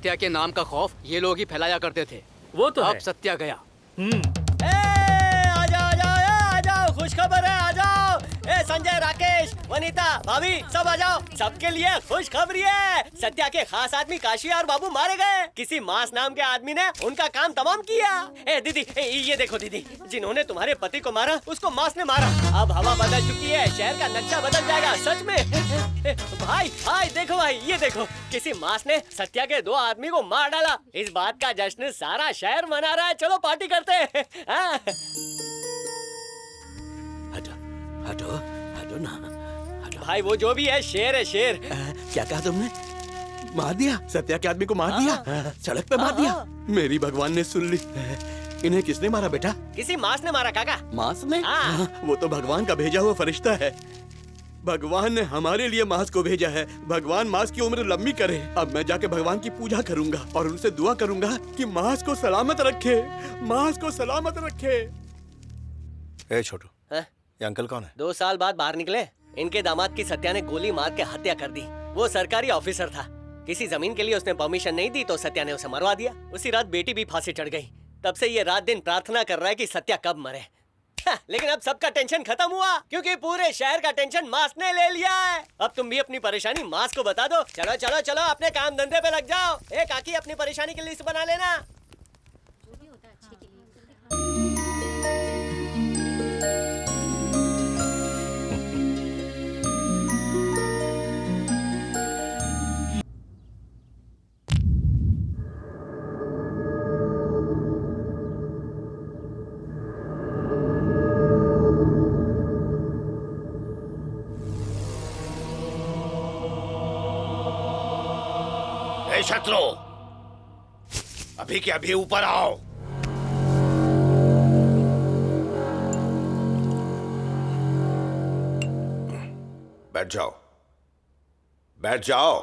सत्या के नाम का खौफ ये लोग ही फैलाया करते थे। वो तो अब सत्या गया। आ जाओ, खुशखबर है, आ जाओ। संजय, राकेश, वनीता, भाभी, सब आ जाओ। सबके लिए खुशखबरी है। सत्या के खास आदमी काशी और बाबू मारे गए। किसी मास नाम के आदमी ने उनका काम तमाम किया। दीदी, ये देखो दीदी, जिन्होंने तुम्हारे पति को मारा उसको मास ने मारा। अब हवा बदल चुकी है, शहर का नक्शा बदल जाएगा सच में। भाई देखो भाई, ये देखो, किसी मास ने सत्या के 2 आदमी को मार डाला। इस बात का जश्न सारा शहर मना रहा है। चलो पार्टी करते हैं। हटो ना, हटो। भाई वो जो भी है, शेर है शेर। क्या कहा तुमने? मार दिया? सत्या के आदमी को मार दिया? सड़क पे मार दिया? मेरी भगवान ने सुन ली। इन्हें किसने मारा बेटा? किसी मास ने मारा काका। मास ने? हाँ। वो तो भगवान का भेजा हुआ फरिश्ता है। भगवान ने हमारे लिए मास को भेजा है। भगवान मास की उम्र लंबी करे। अब मैं जाके भगवान की पूजा करूंगा और उनसे दुआ करूंगा कि मास को सलामत रखे, मास को सलामत रखे। ए छोटू, ये अंकल कौन है? 2 साल बाद बाहर निकले। इनके दामाद की सत्या ने गोली मार के हत्या कर दी। वो सरकारी ऑफिसर था। किसी जमीन के लिए उसने परमिशन नहीं दी तो सत्या ने उसे मरवा दिया। उसी रात बेटी भी फांसी चढ़ गई। तब से ये रात दिन प्रार्थना कर रहा है कि सत्या कब मरे। लेकिन अब सबका टेंशन खत्म हुआ, क्योंकि पूरे शहर का टेंशन मास ने ले लिया है। अब तुम भी अपनी परेशानी मास को बता दो। चलो चलो चलो, अपने काम धंधे पे लग जाओ। काकी, अपनी परेशानी की लिस्ट बना लेना। शत्रु, अभी के अभी ऊपर आओ। बैठ जाओ, बैठ जाओ।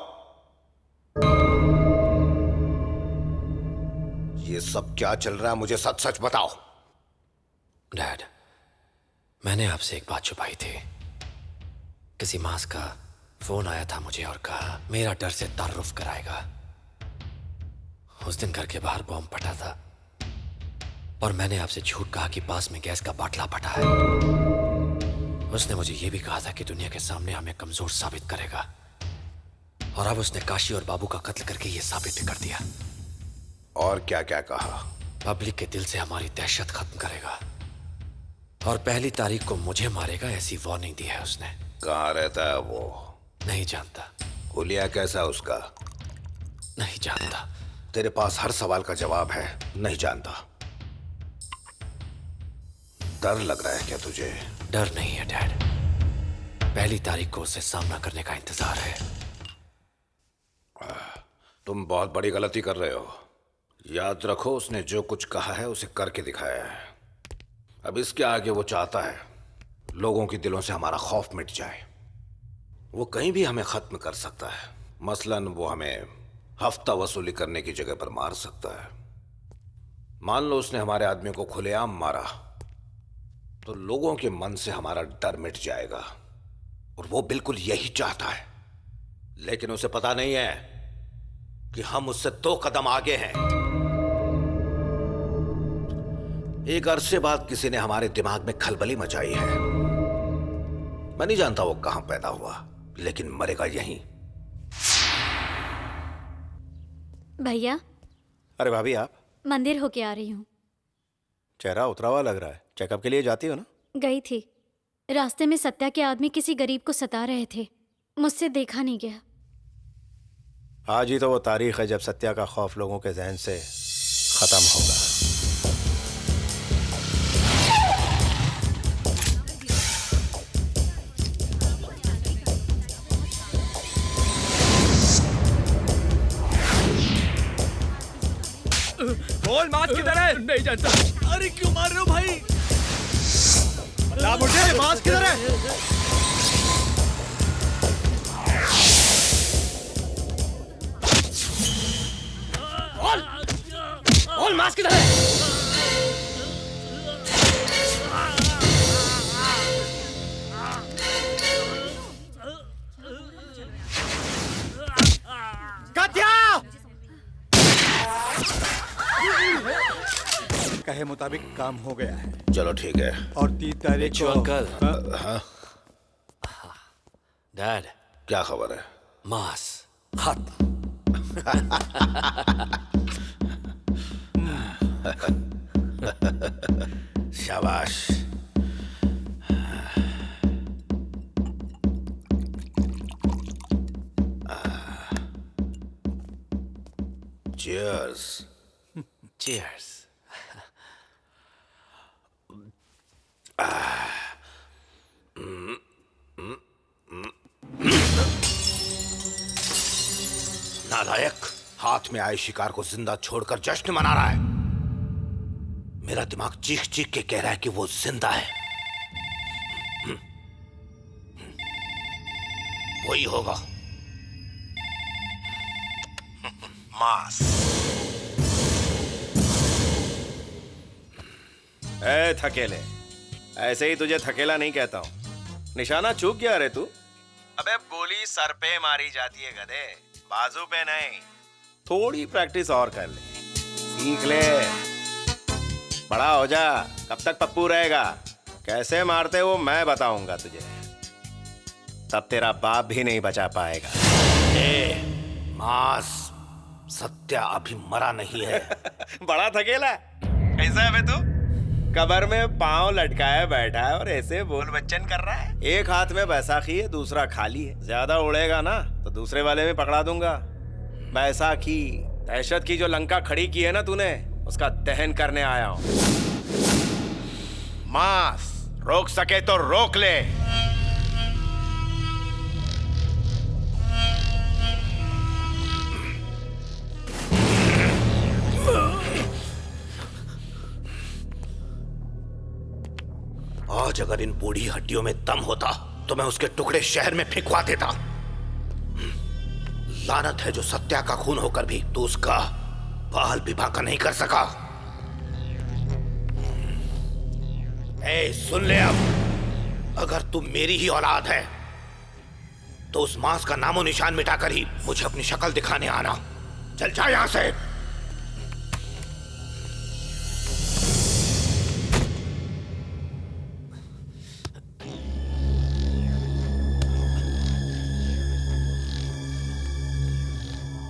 ये सब क्या चल रहा है, मुझे सच सच बताओ। डैड, मैंने आपसे एक बात छुपाई थी। किसी मास का फोन आया था मुझे और कहा मेरा डर से तारुफ कराएगा। उस दिन घर के बाहर बॉम्ब फटा था और मैंने आपसे झूठ कहा कि पास में गैस का बाटला फटा है। उसने मुझे यह भी कहा था कि दुनिया के सामने हमें कमजोर साबित करेगा, और अब उसने काशी और बाबू का कत्ल करके ये साबित भी कर दिया। और क्या क्या कहा? पब्लिक के दिल से हमारी दहशत खत्म करेगा और 1 तारीख को मुझे मारेगा, ऐसी वार्निंग दी है उसने। कहाँ रहता है वो? नहीं जानता। हुलिया कैसा उसका? नहीं जानता। तेरे पास हर सवाल का जवाब है, नहीं जानता। डर लग रहा है क्या तुझे? डर नहीं है डैड, 1 तारीख को उसे सामना करने का इंतजार है। तुम बहुत बड़ी गलती कर रहे हो। याद रखो, उसने जो कुछ कहा है उसे करके दिखाया है। अब इसके आगे वो चाहता है लोगों के दिलों से हमारा खौफ मिट जाए। वो कहीं भी हमें खत्म कर सकता है। मसलन वो हमें हफ्ता वसूली करने की जगह पर मार सकता है। मान लो उसने हमारे आदमी को खुलेआम मारा, तो लोगों के मन से हमारा डर मिट जाएगा, और वो बिल्कुल यही चाहता है। लेकिन उसे पता नहीं है कि हम उससे 2 कदम आगे हैं। एक अरसे बाद किसी ने हमारे दिमाग में खलबली मचाई है। मैं नहीं जानता वो कहां पैदा हुआ, लेकिन मरेगा यहीं। भैया। अरे भाभी, आप? मंदिर होके आ रही हूँ। चेहरा उतरा हुआ लग रहा है। चेकअप के लिए जाती हो ना? गई थी। रास्ते में सत्या के आदमी किसी गरीब को सता रहे थे, मुझसे देखा नहीं गया। आज ही तो वो तारीख है जब सत्या का खौफ लोगों के जहन से खत्म होगा। बोल, मास किधर है? नहीं जानता। अरे क्यों मार रहे हो भाई? बता मुझे, मास किधर है? बोल, मास किधर है? कत्या! कहे मुताबिक काम हो गया है चलो ठीक है। और 3 तारीख बिच्छू को अंकल। हाँ? डैड, क्या खबर है? मास खत्म। शाबाश। Cheers. Cheers. नालायक, हाथ में आए शिकार को जिंदा छोड़कर जश्न मना रहा है। मेरा दिमाग चीख चीख के कह रहा है कि वो जिंदा है। वही होगा। मास। ए थकेले, ऐसे ही तुझे थकेला नहीं कहता हूँ। निशाना चूक गया रे तू। अबे गोली सर पे मारी जाती है गधे, बाजू पे नहीं। थोड़ी प्रैक्टिस और कर ले, सीख ले, बड़ा हो जा। कब तक पप्पू रहेगा? कैसे मारते वो मैं बताऊंगा तुझे, तब तेरा बाप भी नहीं बचा पाएगा। मास, सत्या अभी मरा नहीं है। बड़ा थकेला कैसा है बे तू? कबर में पांव लटकाए बैठा है और ऐसे बोल बच्चन कर रहा है। एक हाथ में बैसाखी है, दूसरा खाली है। ज्यादा उड़ेगा ना तो दूसरे वाले में पकड़ा दूंगा। बैसाखी, दहशत की जो लंका खड़ी की है ना तूने, उसका दहन करने आया हूं। मास, रोक सके तो रोक ले। आज अगर इन बूढ़ी हड्डियों में दम होता तो मैं उसके टुकड़े शहर में फेंकवा देता। लानत है जो सत्या का खून होकर भी तू उसका बाल भी बांका नहीं कर सका। सुन ले अब, अगर तू मेरी ही औलाद है तो उस मांस का नामो निशान मिटाकर ही मुझे अपनी शक्ल दिखाने आना। चल जा यहां से।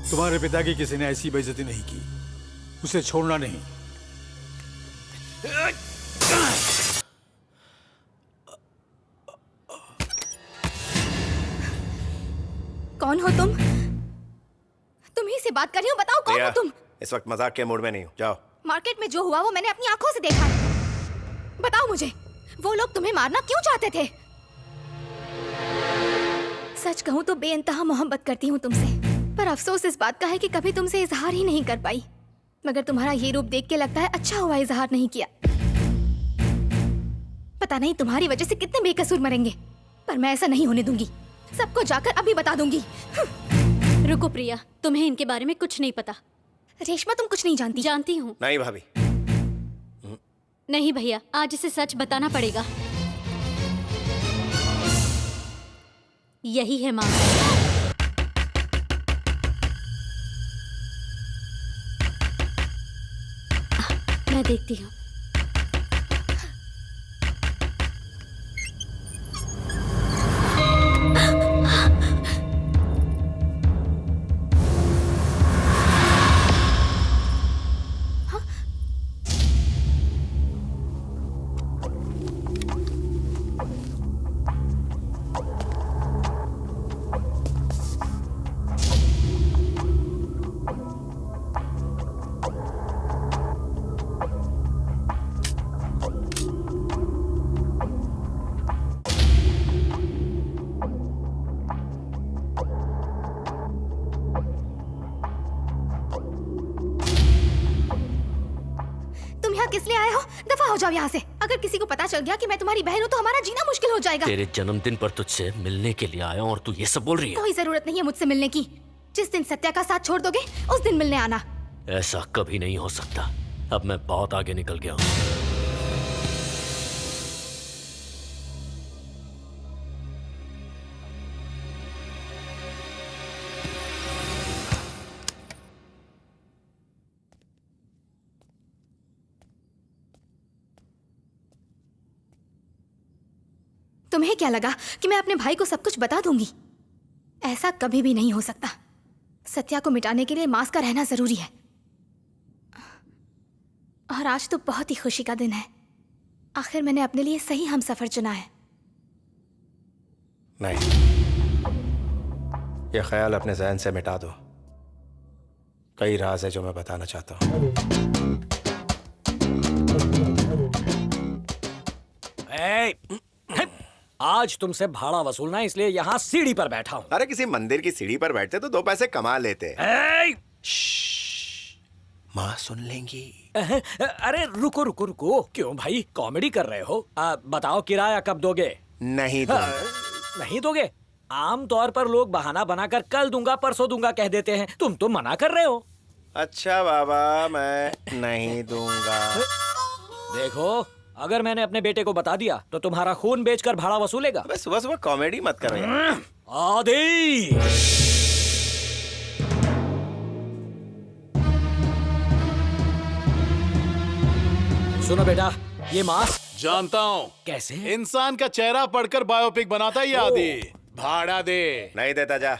तुम्हारे पिता की किसी ने ऐसी बेइज्जती नहीं की, उसे छोड़ना नहीं। कौन हो तुम? तुम ही से बात कर रही हो, बताओ कौन हो तुम? इस वक्त मजाक के मूड में नहीं हूँ, जाओ। मार्केट में जो हुआ वो मैंने अपनी आंखों से देखा है। बताओ मुझे, वो लोग तुम्हें मारना क्यों चाहते थे? सच कहूँ तो बेइंतहा मोहब्बत करती हूँ तुमसे, पर अफसोस इस बात का है कि कभी तुमसे इजहार ही नहीं कर पाई। मगर तुम्हारा ये रूप देख के लगता है अच्छा हुआ इजहार नहीं किया। पता नहीं तुम्हारी वजह से कितने बेकसूर मरेंगे, पर मैं ऐसा नहीं होने दूंगी। सबको जाकर अभी बता दूंगी। रुको प्रिया, तुम्हें इनके बारे में कुछ नहीं पता। रेशमा, तुम कुछ नहीं जानती। जानती हूँ। नहीं भाभी। नहीं भैया, आज इसे सच बताना पड़ेगा। यही है माँ। मैं देखती हूँ। किस लिए आए हो? दफा हो जाओ यहाँ से। अगर किसी को पता चल गया कि मैं तुम्हारी बहन हूँ तो हमारा जीना मुश्किल हो जाएगा। तेरे जन्मदिन पर तुझसे मिलने के लिए आया हूँ और तू ये सब बोल रही है? कोई जरूरत नहीं है मुझसे मिलने की। जिस दिन सत्या का साथ छोड़ दोगे उस दिन मिलने आना। ऐसा कभी नहीं हो सकता। अब मैं बहुत आगे निकल गया हूँ। तुम्हें क्या लगा कि मैं अपने भाई को सब कुछ बता दूंगी? ऐसा कभी भी नहीं हो सकता। सत्या को मिटाने के लिए मास्क का रहना जरूरी है। और आज तो बहुत ही खुशी का दिन है। आखिर मैंने अपने लिए सही हमसफर चुना है। नहीं, ये ख्याल अपने जहन से मिटा दो। कई राज है जो मैं बताना चाहता हूँ। आज तुमसे भाड़ा वसूलना है, इसलिए यहाँ सीढ़ी पर बैठा हूँ। अरे किसी मंदिर की सीढ़ी पर बैठते तो 2 पैसे कमा लेते। माँ सुन लेंगी। अरे रुको रुको रुको, क्यों भाई कॉमेडी कर रहे हो? बताओ किराया कब दोगे? नहीं नहीं दोगे? आमतौर पर लोग बहाना बनाकर कल दूंगा परसों दूंगा कह देते हैं, तुम तो मना कर रहे हो। अच्छा बाबा, मैं नहीं दूंगा। देखो, अगर मैंने अपने बेटे को बता दिया तो तुम्हारा खून बेचकर भाड़ा वसूलेगा। अबे सुबह सुबह कॉमेडी मत करो यार। आदि, सुनो बेटा, ये मास्क जानता हूँ कैसे? इंसान का चेहरा पढ़कर बायोपिक बनाता ही आदि। भाड़ा दे। नहीं देता, जा।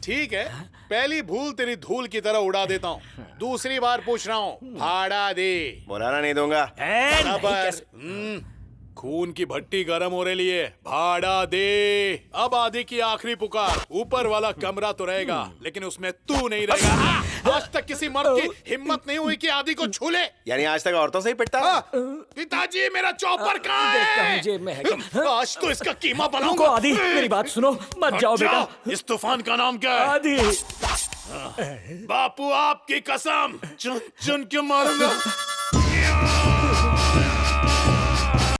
ठीक है, पहली भूल तेरी धूल की तरह उड़ा देता हूँ। दूसरी बार पूछ रहा हूँ, भाड़ा दे। बुलाना नहीं दूंगा। खून की भट्टी गर्म हो रही है, भाड़ा दे। अब आदि की आखिरी पुकार। ऊपर वाला कमरा तो रहेगा, लेकिन उसमें तू नहीं रहेगा। आज तक किसी मर्द की हिम्मत नहीं हुई कि आदि को छू ले। यानी आज तक औरतों से ही पिटता रहा? पिताजी, मेरा चॉपर कहाँ देखता हूँ है? जेब में है। आज तो इसका कीमा रुको बनाऊंगा। आदि, मेरी बात सुनो, मत जाओ बेटा। इस तूफान का नाम क्या है? आदि, बापू, आपकी कसम, चुन चुन के मारूंगा।